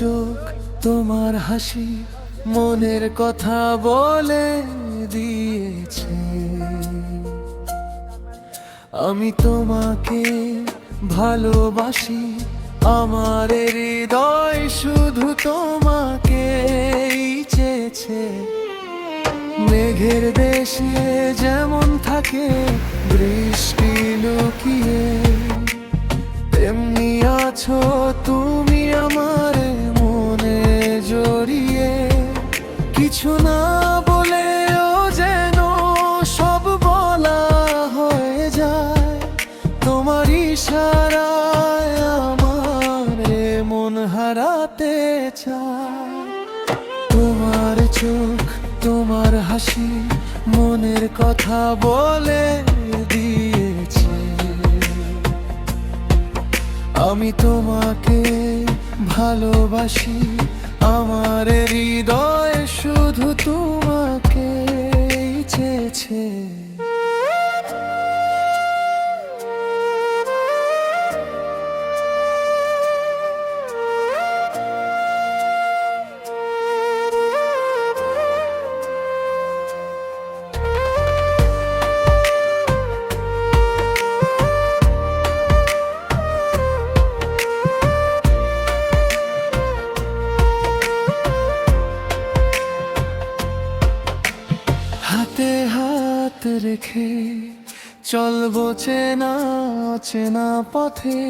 চোখ তোমার হাসি মনের কথা বলে দিয়েছে। আমি তোমাকে ভালোবাসি, আমার হৃদয় শুধু তোমাকেই চেয়েছে। মেঘের দেশে যেমন থাকে বৃষ্টি লুকিয়ে, তেমনি আছো তুমি আমার মনে জড়িয়ে। কিছু না বলেও যেন সব বলা হয়ে যায়, তোমার ইশারায় আমার মন হারাতে চায়। তোমার চোখ তোমার হাসি মনের কথা বলে দিয়েছে। আমি তোমাকে ভালোবাসি, আমার হৃদয় শুধু তোমাকে চেয়েছে। হাতে হাত রেখে চলবো চেনা অচেনা পথে,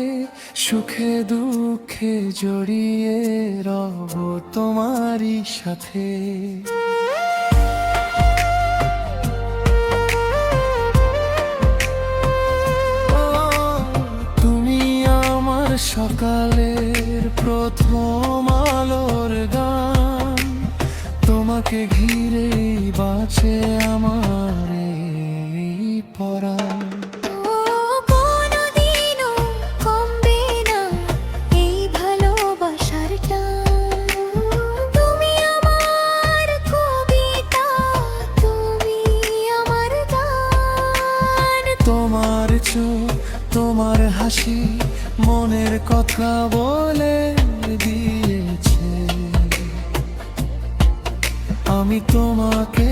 সুখে দুঃখে জড়িয়ে রব তোমারই সাথে। তুমি আমার সকালের প্রথম আলোর গান, তোমাকে ঘিরেই বাঁচে আমার এই পরাণ। কোনদিনও কমবে না এই ভালোবাসার টান। তুমি আমার কবিতা, তুমি আমার গান। তোমার চোখ তোমার হাসি মনের কথা বলে দিয়েছে। আমি তোমাকে